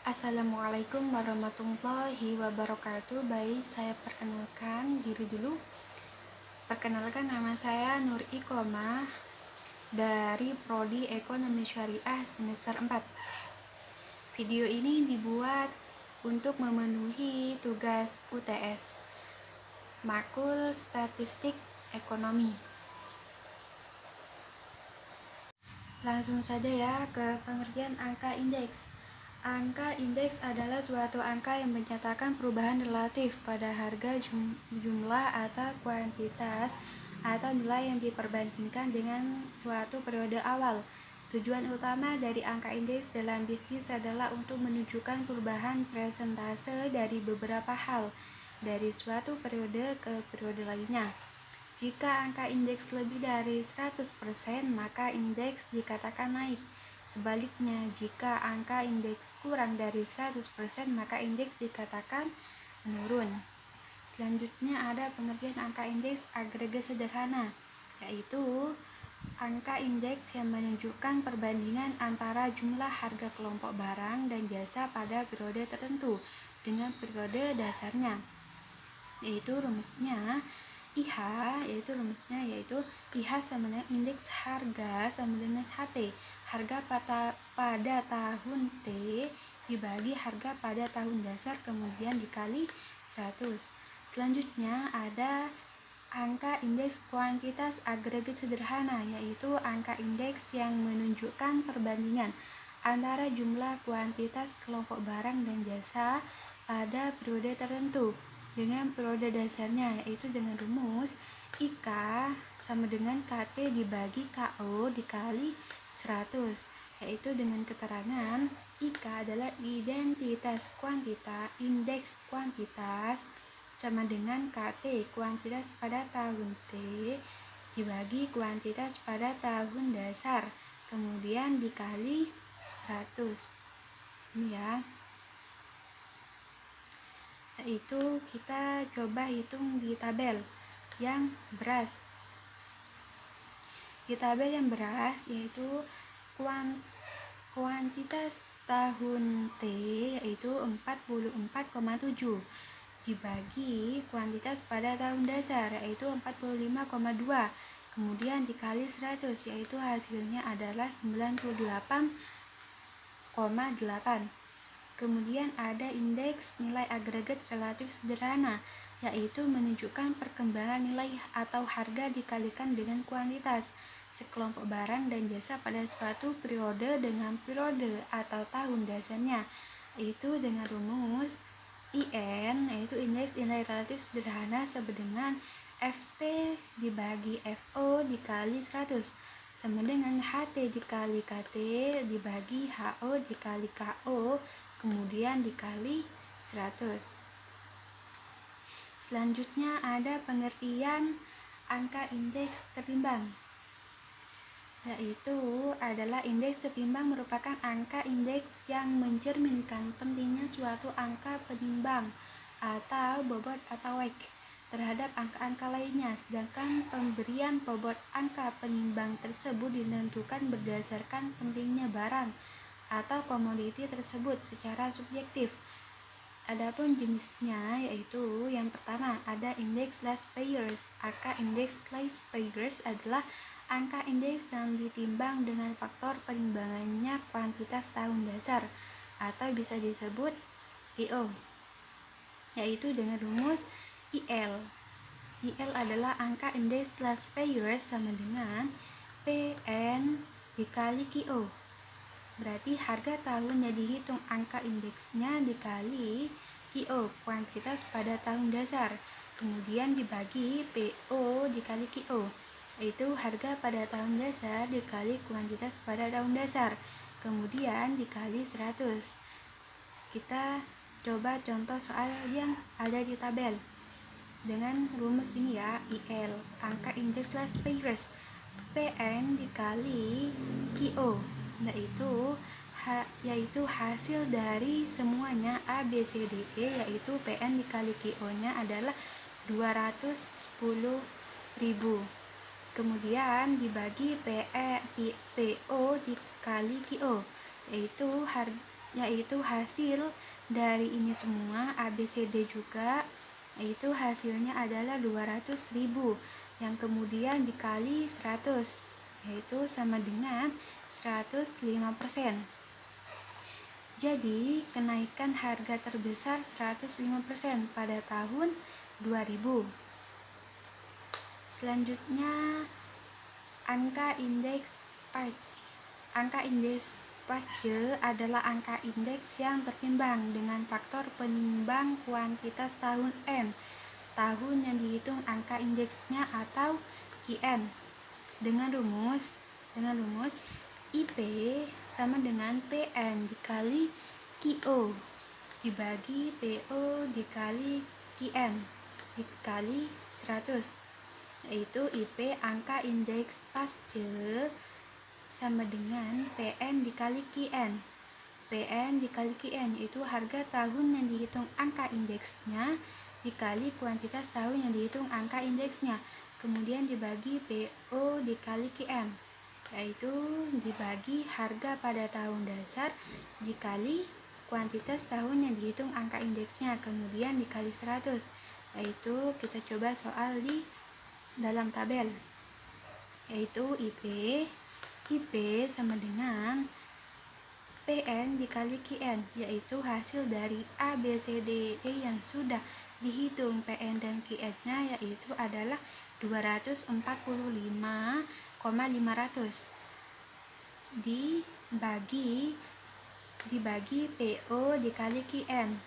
Assalamualaikum warahmatullahi wabarakatuh. Baik, saya perkenalkan diri dulu. Perkenalkan, nama saya Nur Ikomah dari Prodi Ekonomi Syariah semester 4. Video ini dibuat untuk memenuhi tugas UTS Makul Statistik Ekonomi. Langsung saja ya ke pengertian angka indeks. Angka indeks adalah suatu angka yang menyatakan perubahan relatif pada harga, jumlah atau kuantitas atau nilai yang diperbandingkan dengan suatu periode awal. Tujuan utama dari angka indeks dalam bisnis adalah untuk menunjukkan perubahan persentase dari beberapa hal dari suatu periode ke periode lainnya. Jika angka indeks lebih dari 100%, maka indeks dikatakan naik. Sebaliknya, jika angka indeks kurang dari 100%, maka indeks dikatakan menurun. Selanjutnya ada pengertian angka indeks agregat sederhana, yaitu angka indeks yang menunjukkan perbandingan antara jumlah harga kelompok barang dan jasa pada periode tertentu dengan periode dasarnya, yaitu rumusnya IH, yaitu IH sama dengan indeks harga sama dengan HT, harga pada tahun T dibagi harga pada tahun dasar kemudian dikali 100. Selanjutnya ada angka indeks kuantitas agregat sederhana, yaitu angka indeks yang menunjukkan perbandingan antara jumlah kuantitas kelompok barang dan jasa pada periode tertentu dengan periode dasarnya, yaitu dengan rumus IK sama dengan KT dibagi KO dikali 100, yaitu dengan keterangan IK adalah identitas kuantitas, indeks kuantitas sama dengan KT kuantitas pada tahun T dibagi kuantitas pada tahun dasar kemudian dikali 100. Ini ya. Yaitu kita coba hitung di tabel yang beras. Di tabel yang beras yaitu kuantitas tahun T yaitu 44,7 dibagi kuantitas pada tahun dasar yaitu 45,2 kemudian dikali 100, yaitu hasilnya adalah 98,8. Kemudian ada indeks nilai agregat relatif sederhana, yaitu menunjukkan perkembangan nilai atau harga dikalikan dengan kuantitas sekelompok barang dan jasa pada suatu periode dengan periode atau tahun dasarnya, yaitu dengan rumus IN, yaitu indeks nilai relatif sederhana sama dengan FT dibagi FO dikali 100 sama dengan HT dikali KT dibagi HO dikali KO kemudian dikali 100. Selanjutnya ada pengertian angka indeks tertimbang, yaitu adalah indeks tertimbang merupakan angka indeks yang mencerminkan pentingnya suatu angka penimbang atau bobot atau weight terhadap angka-angka lainnya, sedangkan pemberian bobot angka penimbang tersebut ditentukan berdasarkan pentingnya barang atau komoditi tersebut secara subjektif. Adapun jenisnya yaitu yang pertama ada indeks last payers. Angka indeks last payers adalah angka indeks yang ditimbang dengan faktor penimbangannya kuantitas tahun dasar atau bisa disebut IO, yaitu dengan rumus IL. IL adalah angka indeks last payers sama dengan PN dikali QO. Berarti harga tahun yang dihitung angka indeksnya dikali QO, kuantitas pada tahun dasar, kemudian dibagi PO dikali QO, yaitu harga pada tahun dasar dikali kuantitas pada tahun dasar, kemudian dikali 100. Kita coba contoh soal yang ada di tabel dengan rumus ini ya, IL, angka indeks last payers, PN dikali QO, yaitu hasil dari semuanya A, B, C, D, E, yaitu PN dikali QO nya adalah 210.000, kemudian dibagi PO dikali QO, yaitu yaitu hasil dari ini semua ABCD juga, yaitu hasilnya adalah 200.000 yang kemudian dikali 100, yaitu sama dengan 105%. Jadi kenaikan harga terbesar 105% pada tahun 2000. Selanjutnya angka indeks Pasche adalah angka indeks yang tertimbang dengan faktor penimbang kuantitas tahun N, tahun yang dihitung angka indeksnya atau QN, dengan rumus IP sama dengan PN dikali QO dibagi PO dikali QN dikali 100, yaitu IP angka indeks Pasche sama dengan PN dikali QN. PN dikali QN yaitu harga tahun yang dihitung angka indeksnya dikali kuantitas tahun yang dihitung angka indeksnya, kemudian dibagi PO dikali QN, yaitu dibagi harga pada tahun dasar dikali kuantitas tahun yang dihitung angka indeksnya, kemudian dikali 100, yaitu kita coba soal di dalam tabel, yaitu IP sama dengan PN dikali QN, yaitu hasil dari ABCDE yang sudah dihitung PN dan QN-nya, yaitu adalah 245,500 dibagi PO dikali QN,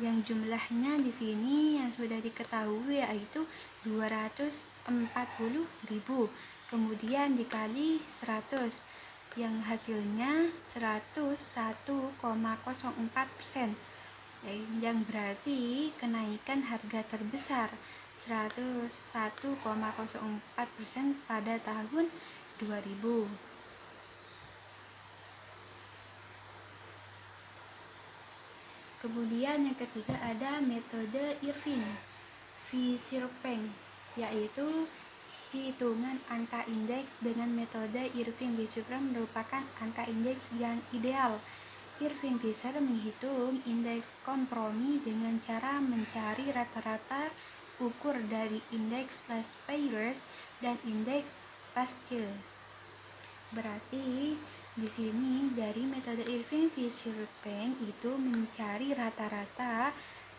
yang jumlahnya di sini yang sudah diketahui yaitu 240.000, kemudian dikali 100 yang hasilnya 101,04%, yang berarti kenaikan harga terbesar 101,04% pada tahun 2000. Kemudian yang ketiga ada metode Irving-Fisher-Payne, yaitu hitungan angka indeks dengan metode Irving-Fisher merupakan angka indeks yang ideal. Irving-Fisher menghitung indeks kompromi dengan cara mencari rata-rata ukur dari indeks last payers dan indeks Pasche. Berarti di sini dari metode Irving-Fisher-Payne itu mencari rata-rata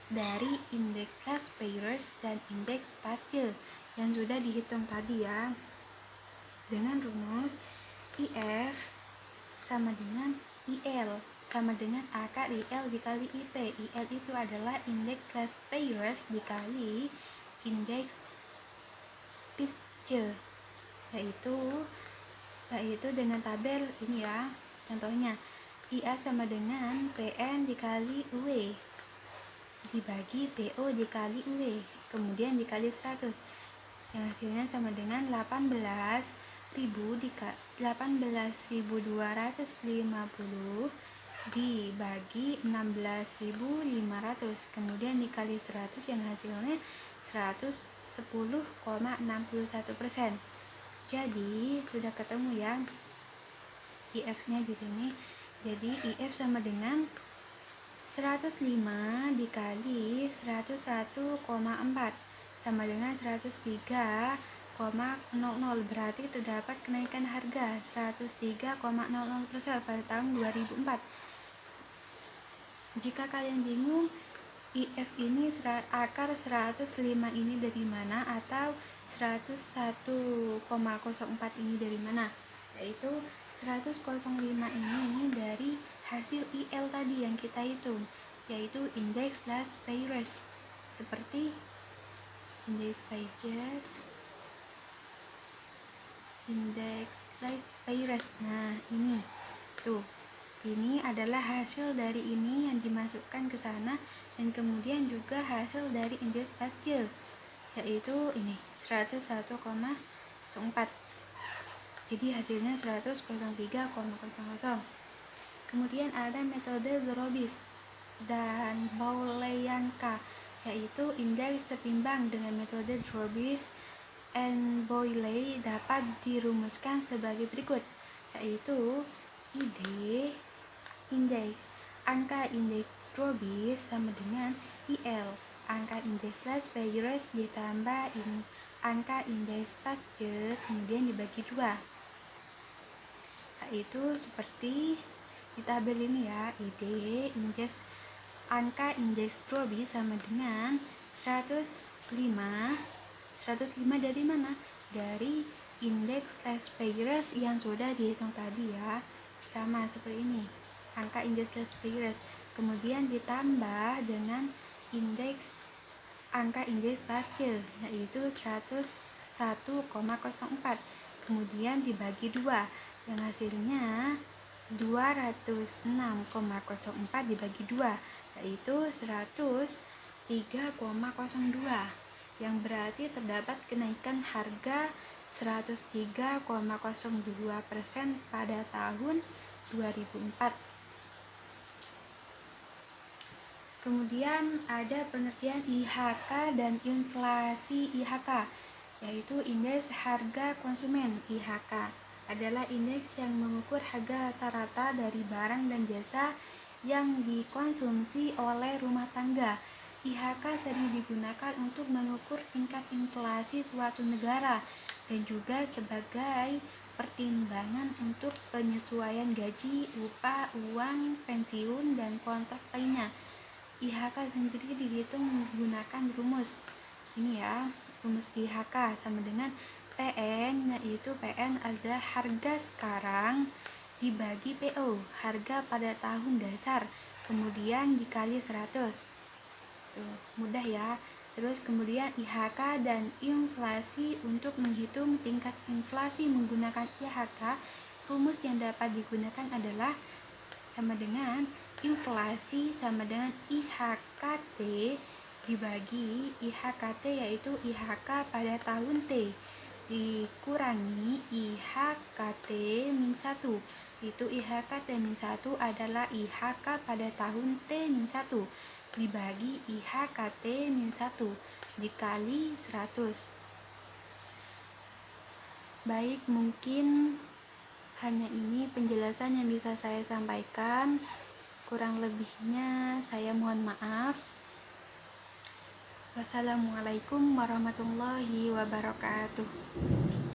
dari indeks last payers dan indeks Pasche yang sudah dihitung tadi ya, dengan rumus IF sama dengan IL sama dengan akar IL dikali IP. IL itu adalah indeks last payers dikali indeks Pasche, yaitu dengan tabel ini ya. Contohnya IA sama dengan PN dikali UW dibagi PO dikali UW kemudian dikali 100, yang hasilnya sama dengan 18.250 dibagi 16.500 kemudian dikali 100, yang hasilnya 110,61%. Jadi sudah ketemu ya IF-nya di sini. Jadi IF sama dengan 105 dikali 101,4 sama dengan 103,00, berarti terdapat kenaikan harga 103,00% pada tahun 2004. Jika kalian bingung IF ini akar 105 ini dari mana atau 101,04 ini dari mana, yaitu 105 ini dari hasil IL tadi yang kita hitung, yaitu indeks last payers, seperti indeks last payers. Nah ini tuh, ini adalah hasil dari ini yang dimasukkan ke sana, dan kemudian juga hasil dari indeks Pasche, yaitu ini 101,04. Jadi hasilnya 103,00. Kemudian ada metode Grobis dan Bouleyanka, yaitu indeks tertimbang dengan metode Grobis and Boyle dapat dirumuskan sebagai berikut, yaitu indeks angka indeks Dробis sama dengan IL, angka indeks Las Vegas ditambah angka indeks Pasteur, kemudian dibagi 2. Yaitu seperti di tabel ini ya, ID indeks angka indeks Dробis sama dengan 105 dari mana? Dari indeks Las Vegas yang sudah dihitung tadi ya, sama seperti ini, angka indeks Las Vegas, kemudian ditambah dengan angka indeks Pasteur, yaitu 101,04, kemudian dibagi 2, yang hasilnya 206,04 dibagi 2, yaitu 103,02, yang berarti terdapat kenaikan harga 103,02% pada tahun 2004. Kemudian ada pengertian IHK dan inflasi IHK, yaitu indeks harga konsumen. IHK adalah indeks yang mengukur harga rata-rata dari barang dan jasa yang dikonsumsi oleh rumah tangga. IHK sering digunakan untuk mengukur tingkat inflasi suatu negara dan juga sebagai pertimbangan untuk penyesuaian gaji, upah, uang, pensiun, dan kontrak lainnya. IHK sendiri dihitung menggunakan rumus ini ya, rumus IHK sama dengan PN, yaitu PN adalah harga sekarang dibagi PO, harga pada tahun dasar, kemudian dikali 100. Tuh, mudah ya. Terus kemudian IHK dan inflasi, untuk menghitung tingkat inflasi menggunakan IHK, rumus yang dapat digunakan adalah sama dengan inflasi sama dengan IHKT dibagi IHKT, yaitu IHK pada tahun T, dikurangi IHKT min 1, itu IHKT min 1 adalah IHK pada tahun T min 1 dibagi IHKT min 1 dikali 100. Baik, mungkin hanya ini penjelasan yang bisa saya sampaikan. Kurang lebihnya saya mohon maaf. Wassalamualaikum warahmatullahi wabarakatuh.